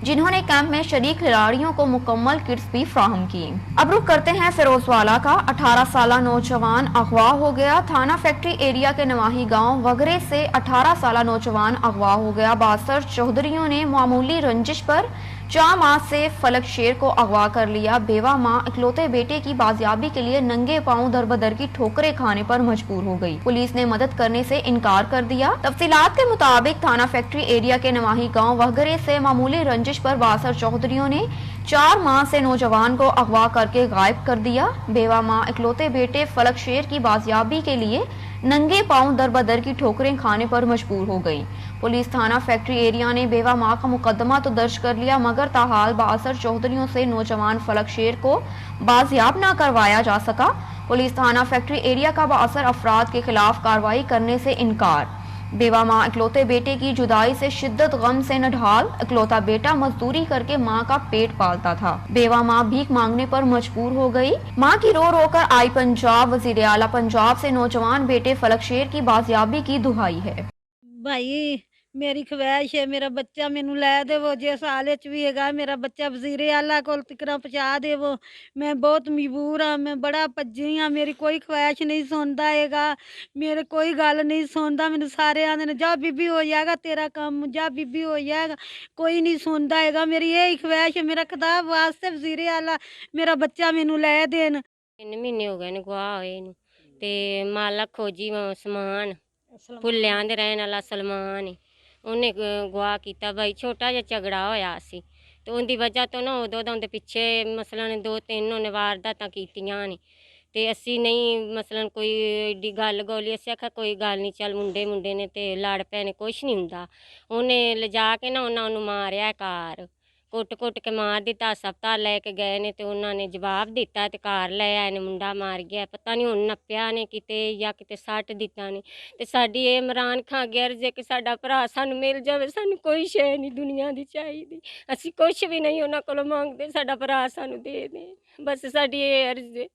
[SPEAKER 1] जिन्होंने कैंप में शरीक खिलाड़ियों को मुकम्मल किट्स भी फ्राहम की। अब रुख करते हैं फिरोजवाला का। 18 साला नौजवान अगवा हो गया। थाना फैक्ट्री एरिया के नवाही गांव वगरे से 18 साला नौजवान अगवा हो गया। 62 चौधरियों ने मामूली रंजिश पर 4 माह से फलक शेर को अगवा कर लिया। बेवा माँ इकलौते बेटे की बाजियाबी के लिए नंगे पांव दर बदर की ठोकरें खाने पर मजबूर हो गई। पुलिस ने मदद करने से इनकार कर दिया। तफसीलात के मुताबिक थाना फैक्ट्री एरिया के नवाही गांव वगरे से मामूली रंजिश पर 62 चौधरियों ने 4 माह से नौजवान को अगवा करके गायब कर दिया। बेवा माँ इकलौते बेटे फलक शेर की बाजियाबी के लिए नंगे पांव दर बदर की ठोकरें खाने पर मजबूर हो गई। पुलिस थाना फैक्ट्री एरिया ने बेवा माँ का मुकदमा तो दर्ज कर लिया, मगर ताहाल 62 चौधरियों से नौजवान फलक शेर को बाजियाब न करवाया जा सका। पुलिस थाना फैक्ट्री एरिया का बासर अफराद के खिलाफ कार्रवाई करने से इनकार। बेवा माँ इकलौते बेटे की जुदाई से शिद्दत गम से नढाल। इकलौता बेटा मजदूरी करके माँ का पेट पालता था। बेवा माँ भीख मांगने पर मजबूर हो गई। माँ की रो रो कर आई पंजाब। वजीर आला पंजाब से नौजवान बेटे फलक शेर की बाजियाबी की दुहाई है।
[SPEAKER 18] भाई मेरी ख्वाहिश है मेरा बच्चा मैनू लै देवो, जिस हाल च भी है मेरा बच्चा वजीर आला कोल तिकरा पहुँचा देवो। मैं बहुत मजबूर हाँ, मैं बड़ा भज्जी हाँ, मेरी कोई ख्वाहिश नहीं सुनता है, मेरे कोई गल नहीं सुनता। मैनू सारे आंदे ने जा बीबी हो जाएगा तेरा काम, जा बीबी हो जाएगा, कोई नहीं सुनता है। मेरी यही ख्वाहिश है, मेरा खिताब वास्ते वजीर आला मेरा बच्चा मैनू लै देन।
[SPEAKER 19] 3 महीने हो गए ने गवाह होए नूं ते मालक खोजी समान फुल्लियां दे रहन वाला सलमान ਉਹਨੇ ਗਵਾਹ ਕੀਤਾ ਭਾਈ। ਛੋਟਾ ਜਿਹਾ ਝਗੜਾ ਹੋਇਆ ਸੀ ਤੇ ਉਹਦੀ ਵਜ੍ਹਾ ਤੋਂ ਨਾ ਉਦੋਂ ਦਾ ਉਹਦੇ ਪਿੱਛੇ ਮਸਲਨ 2-3 ਉਹਨੇ ਵਾਰਦਾਤਾਂ ਕੀਤੀਆਂ ਨੇ ਤੇ ਅਸੀਂ ਨਹੀਂ ਮਸਲਨ ਕੋਈ ਏਡੀ ਗੱਲ ਗੋਲੀ ਅਸੀਂ ਆਖਿਆ ਕੋਈ ਗੱਲ ਨਹੀਂ, ਚੱਲ ਮੁੰਡੇ ਨੇ ਤੇ ਲੜ ਪਏ ਨੇ, ਕੁਛ ਨਹੀਂ ਹੁੰਦਾ। ਉਹਨੇ ਲਿਜਾ ਕੇ ਨਾ ਉਹਨਾਂ ਨੂੰ ਮਾਰਿਆ ਕਾਰ, ਕੁੱਟ ਕੇ ਮਾਰ ਦਿੱਤਾ। ਹਸਪਤਾਲ ਲੈ ਕੇ ਗਏ ਨੇ ਤੇ ਉਹਨਾਂ ਨੇ ਜਵਾਬ ਦਿੱਤਾ ਤੇ ਕਾਰ ਲੈ ਆਏ ਨੇ, ਮੁੰਡਾ ਮਾਰ ਗਿਆ। ਪਤਾ ਨਹੀਂ ਹੁਣ ਨੱਪਿਆ ਨੇ ਕਿਤੇ ਜਾਂ ਕਿਤੇ ਸੱਟ ਦਿੱਤਾ ਨੇ। ਤੇ ਸਾਡੀ ਇਹ ਇਮਰਾਨ ਖਾਨ ਅੱਗੇ ਅਰਜ਼ ਹੈ ਕਿ ਸਾਡਾ ਭਰਾ ਸਾਨੂੰ ਮਿਲ ਜਾਵੇ, ਸਾਨੂੰ ਕੋਈ ਸ਼ੈ ਨਹੀਂ ਦੁਨੀਆ ਦੀ ਚਾਹੀਦੀ, ਅਸੀਂ ਕੁਛ ਵੀ ਨਹੀਂ ਉਹਨਾਂ ਕੋਲੋਂ ਮੰਗਦੇ, ਸਾਡਾ ਭਰਾ ਸਾਨੂੰ ਦੇ ਦੇ, ਬਸ ਸਾਡੀ ਇਹ ਅਰਜ਼ ਹੈ।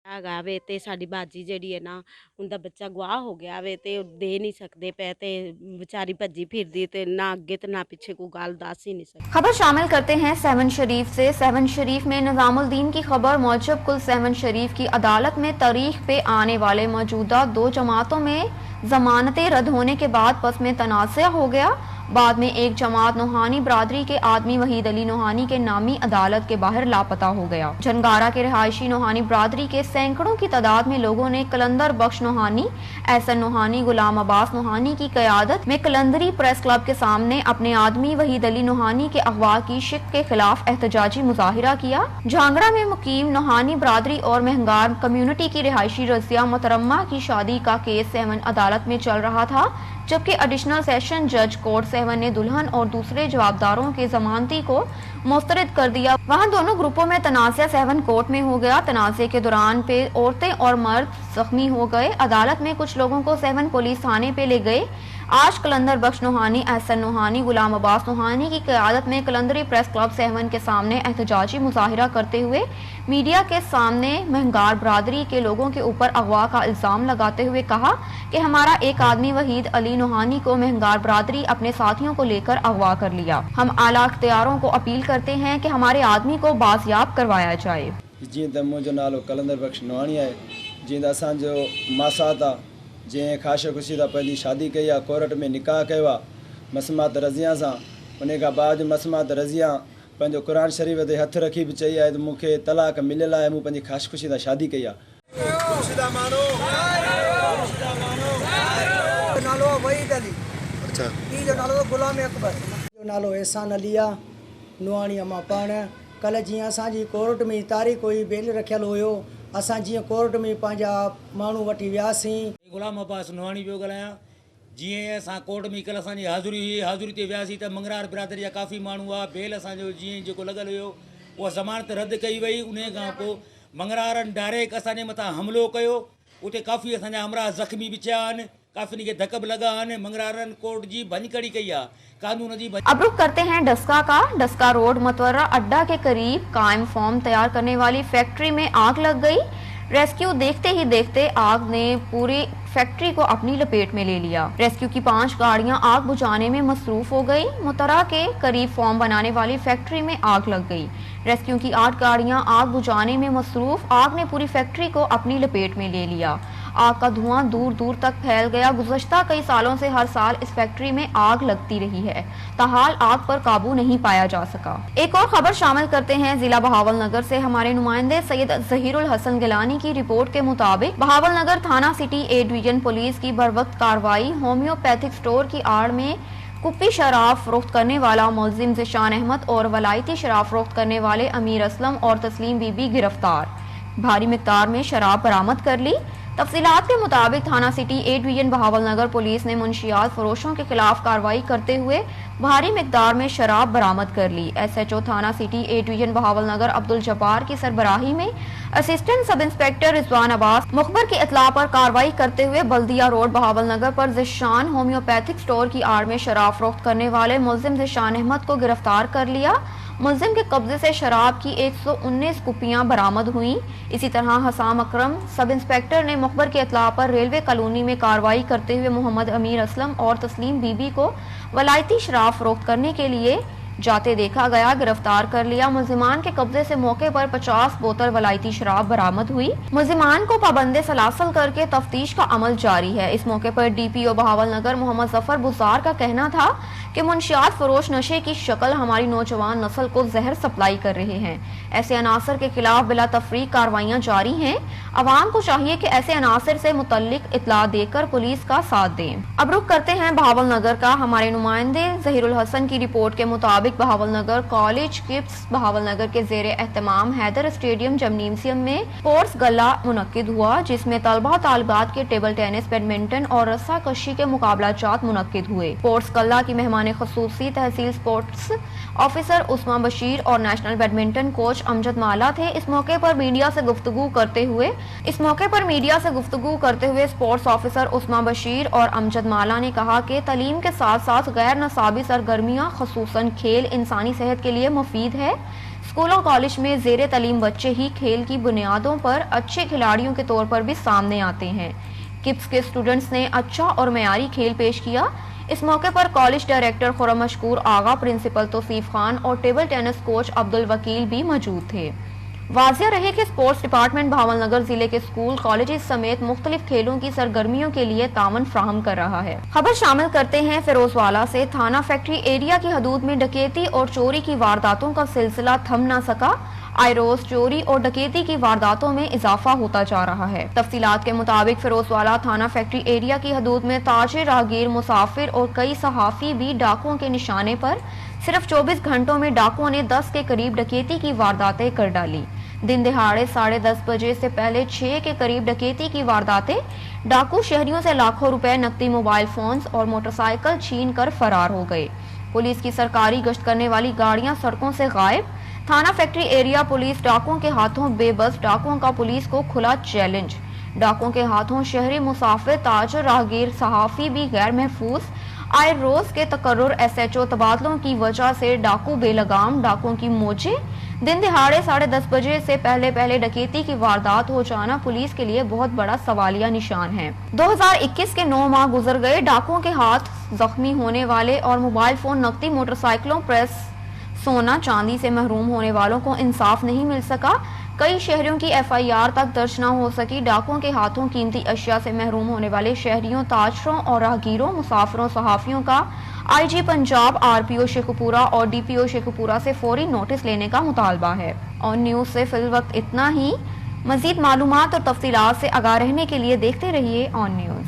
[SPEAKER 20] ਹੈਗਾ ਵੇ ਤੇ ਸਾਡੀ ਬਾਜੀ ਜਿਹੜੀ ਹੈ ਨਾ ਉਹਦਾ ਬੱਚਾ ਗਵਾਹ ਹੋ ਗਿਆ ਵੇ ਤੇ ਦੇ ਨਹੀਂ ਸਕਦੇ ਪਏ ਤੇ ਵਿਚਾਰੀ ਭੱਜੀ ਫਿਰਦੀ ਤੇ ਨਾ ਅੱਗੇ ਤੇ ਨਾ ਪਿੱਛੇ ਕੋਈ ਗੱਲ ਦੱਸ ही नहीं सकती।
[SPEAKER 1] खबर शामिल करते हैं 7 शरीफ से। 7 शरीफ में निजामुद्दीन की खबर मौजब कुल 7 शरीफ की अदालत में तारीख पे आने वाले मौजूदा 2 जमातों में जमानतें रद्द होने के बाद बस में तनाज़ा हो गया। बाद में एक जमात नोहानी बरादरी के आदमी वहीद अली नोहानी के नामी अदालत के बाहर लापता हो गया। झनगारा के रिहायशी नोहानी बरादरी के सैकड़ों की तादाद में लोगों ने कलंदर बख्श नोहानी, एहसन नोहानी, गुलाम अब्बास नोहानी की क़यादत में कलंदरी प्रेस क्लब के सामने अपने आदमी वहीद अली नोहानी के अगवा की शिक के खिलाफ एहतजाजी मुजाहिरा किया। झांगड़ा में मुकीम नोहानी बरादरी और महंगार कम्युनिटी की रिहायशी रज़िया मोहतरमा की शादी का केस 7 अदालत में चल रहा था, जबकि एडिशनल सेशन जज कोर्ट 7 ने दुल्हन और दूसरे जवाबदारों के जमानती को मुस्तरद कर दिया। वहां दोनों ग्रुपों में तनाज़ा 7 कोर्ट में हो गया। तनाज़े के दौरान पे औरतें और मर्द जख्मी हो गए। अदालत में कुछ लोगों को 7 पुलिस थाने पे ले गए। आज कलंदर बख्श नोहानी, एहसन नोहानी, गुलाम अब्बास नोहानी की क़यादत में कलंदरी प्रेस क्लब 7 के सामने एहतजाजी मुजाहिरा करते हुए मीडिया के सामने महंगार बरादरी के लोगों के ऊपर अगवा का इल्ज़ाम लगाते हुए कहा कि हमारा एक आदमी वहीद अली नोहानी को महंगार बरादरी अपने साथियों को लेकर अगवा कर लिया। हम आला अख्तियारों को अपील करते हैं कि हमारे आदमी को बाजियाब करवाया जाए।
[SPEAKER 21] जीअं मुंहिंजो नालो कलंदर बख्श नोहानी आहे, जीअं असांजो मासात आहे, जंहिं ख़ाशि ख़ुशी सां पंहिंजी शादी कई आहे, कोर्ट में निकाह कयो आहे मसमात रज़िया सां। उन खां बाद मसमात रज़िया पंहिंजो क़ुर शरीफ़ ते हथु रखी बि चई आहे त मूंखे तलाक मिलियल आहे, मूं पंहिंजी ख़ाशि ख़ुशी सां शादी कई आहे।
[SPEAKER 22] नालो वहीद अली, अच्छा, जो नालो गुलाम अकबर, जो नालो एहसान अली आहे, नोहानी मां पाण। कल्ह जीअं असांजी कोर्ट में तारीख़ हुई, बेल रखियल हुयो, असां जीअं कोर्ट में पंहिंजा माण्हू वठी वियासीं।
[SPEAKER 23] गुलाम अब्बास नोहानी पियो ॻाल्हायां। जीअं असां कोर्ट में कल्ह असांजी हाज़िरी हुई, हाज़िरी ते वियासीं त मंगरार बिरादरी जा काफ़ी माण्हू हुआ। बेल असांजो जीअं जेको लॻल हुयो उहा ज़मानत रद्द कई वई। उन खां पोइ मंगरारनि डायरेक्ट असांजे मथां हमिलो कयो। उते काफ़ी असांजा हमराह ज़ख़्मी बि थिया आहिनि, काफ़ी खे धक बि लॻा आहिनि। मंगरारनि कोर्ट जी भञकड़ी कई आहे, कानून जी।
[SPEAKER 1] अब रुख करते हैं डस्का का। डस्का रोड मतवर्रा अड्डा के करीब कायम फोम तैयार करने वाली फैक्ट्री में आग लग गई। रेस्क्यू देखते ही देखते आग ने पूरी फैक्ट्री को अपनी लपेट में ले लिया। रेस्क्यू की 5 गाड़ियां आग बुझाने में मसरूफ हो गई। मुतरा के करीब फोम बनाने वाली फैक्ट्री में आग लग गई। रेस्क्यू की 8 गाड़ियां आग बुझाने में मसरूफ आग ने पूरी फैक्ट्री को अपनी लपेट में ले लिया। आग का धुआं दूर दूर तक फैल गया। गुज़श्ता कई सालों से हर साल इस फैक्ट्री में आग लगती रही है, ताहाल आग पर काबू नहीं पाया जा सका। एक और खबर शामिल करते हैं जिला बहावलनगर से। हमारे नुमाइंदे सैयद ज़हीरुल हसन गिलानी की रिपोर्ट के मुताबिक बहावलनगर थाना सिटी ए डिवीजन पुलिस की बरवक्त कार्रवाई होम्योपैथिक स्टोर की आड़ में कुप्पी शराब फरोख्त करने वाला मुलजिम ज़िशान अहमद और वलायती शराब फरोख्त करने वाले अमीर असलम और तस्लीम बीबी गिरफ्तार। भारी मिकदार में शराब बरामद कर ली। तफसीलात के मुताबिक थाना city A division Bahawalnagar police ने मुंशियात फरोशों के खिलाफ कार्रवाई करते हुए भारी मिकदार में शराब बरामद कर ली। SHO थाना city A division Bahawalnagar Abdul Jabbar की सरबराही में assistant sub inspector Rizwan Abbas मुखबर की इतला पर कार्रवाई करते हुए बल्दिया रोड बहावलनगर पर ज़िशान होम्योपैथिक स्टोर की आड़ में शराब फरोख्त करने वाले मुलजिम ज़िशान अहमद को गिरफ्तार कर लिया। मुलजिम के कब्जे से शराब की 119 कुप्पियां बरामद हुई। इसी तरह हसाम अकरम सब इंस्पेक्टर ने मुखबर की इतला पर रेलवे कॉलोनी में कार्रवाई करते हुए मोहम्मद अमीर असलम और तस्लीम बीबी को वलायती शराब फरोख्त करने के लिए जाते देखा गया, गिरफ्तार कर लिया। मुलजिमान के कब्जे से मौके पर 50 बोतल वलायती शराब बरामद हुई। मुलजिमान को पाबंदे सलासल करके तफ्तीश का अमल जारी है। इस मौके पर DPO बहावलनगर मोहम्मद जफर बुजार का कहना था कि मुंशियात फरोश नशे की शक्ल हमारी नौजवान नस्ल को जहर सप्लाई कर रहे हैं। ऐसे अनासर के खिलाफ बिला तफरीक कार्रवाइयाँ जारी हैं। अवाम को चाहिए कि ऐसे अनासर से मुतल्लिक इतला देकर पुलिस का साथ दें। अब रुख करते हैं बहावलनगर का। हमारे नुमाइंदे ज़हीरुल हसन की रिपोर्ट के मुताबिक बहावलनगर कॉलेज किप्स बहावलनगर के ज़ेरे एहतमाम हैदर स्टेडियम जिम्नेशियम में स्पोर्ट्स गला मुनक्किद हुआ, जिसमें तलबा तालिबात के टेबल टेनिस, बैडमिंटन और रस्सा कशी के मुकाबलाजात मुनक्किद हुए। स्पोर्ट्स गला की मेहमान खुसूसी तहसील स्पोर्ट्स ऑफिसर उस्मा बशीर और नेशनल बैडमिंटन कोच अमजद माला थे। इस मौके पर मीडिया से गुफ्तगू करते हुए स्पोर्ट्स ऑफिसर उस्मा बशीर और अमजद माला ने कहा कि तालीम के साथ साथ गैर नसाबी सरगर्मियाँ खसूसन खेल इंसानी सेहत के लिए मुफीद है। स्कूल और कॉलेज में ज़ेरे तालीम बच्चे ही खेल की बुनियादों पर अच्छे खिलाड़ियों के तौर पर भी सामने आते हैं। किप्स के स्टूडेंट्स ने अच्छा और मयारी खेल पेश किया। इस मौके पर कॉलेज डायरेक्टर खुरम मशकूर आगा, प्रिंसिपल तौसीफ खान और टेबल टेनिस कोच अब्दुल वकील भी मौजूद थे। वाजिया रहे कि स्पोर्ट्स डिपार्टमेंट भावलनगर जिले के स्कूल कॉलेजेस समेत मुख्तलिफ खेलों की सरगर्मियों के लिए तावन फ्राहम कर रहा है। खबर शामिल करते हैं फिरोजवाला से। थाना फैक्ट्री एरिया की हदूद में डकैती और चोरी की वारदातों का सिलसिला थम न सका। आए रोज चोरी और डकैती की वारदातों में इजाफा होता जा रहा है। तफसीलात के मुताबिक फिरोजवाला थाना फैक्ट्री एरिया की हदूद में ताजिर, राहगीर, मुसाफिर और कई सहाफी भी डाकुओं के निशाने पर सिर्फ 24 घंटों में डाकुओं ने 10 के करीब डकैती की वारदातें कर डाली। दिन दिहाड़े 10:30 बजे से पहले 6 के करीब डकैती की वारदातें। डाकू शहरियों से लाखों रुपए, नकदी, मोबाइल फोन्स और मोटरसाइकिल छीन कर फरार हो गए। पुलिस की सरकारी गश्त करने वाली गाड़ियां सड़कों से गायब। थाना फैक्ट्री एरिया पुलिस डाकुओं के हाथों बेबस। डाकुओं का पुलिस को खुला चैलेंज। डाकुओं के हाथों शहरी, मुसाफिर, ताजर, राहगीर, सहाफी भी गैर महफूज। आए रोज के तकर्रुर SHO तबादलों की वजह से डाकू बेलगाम। डाकुओं की मौजें। दिन दिहाड़े 10:30 बजे से पहले डकैती की वारदात हो जाना पुलिस के लिए बहुत बड़ा सवालिया निशान है। 2021 के 9 माह गुजर गए। डाकुओं के हाथ जख्मी होने वाले और मोबाइल फोन, नकदी, मोटरसाइकिलों, प्रेस, सोना चांदी से महरूम होने वालों को इंसाफ नहीं मिल सका। कई शहरियों की FIR तक दर्ज न हो सकी। डाकुओं के हाथों कीमती अशिया से महरूम होने वाले शहरियों, ताजरों और राहगीरों, मुसाफिरों, सहाफियों का IG पंजाब, RPO शेखुपुरा और DPO शेखुपुरा से फौरी नोटिस लेने का मुतालबा है। और न्यूज़ से फिल वक्त इतना ही। मजीद मालूमात और तफसीलात से आगाह रहने के लिए देखते रहिए ऑन न्यूज़।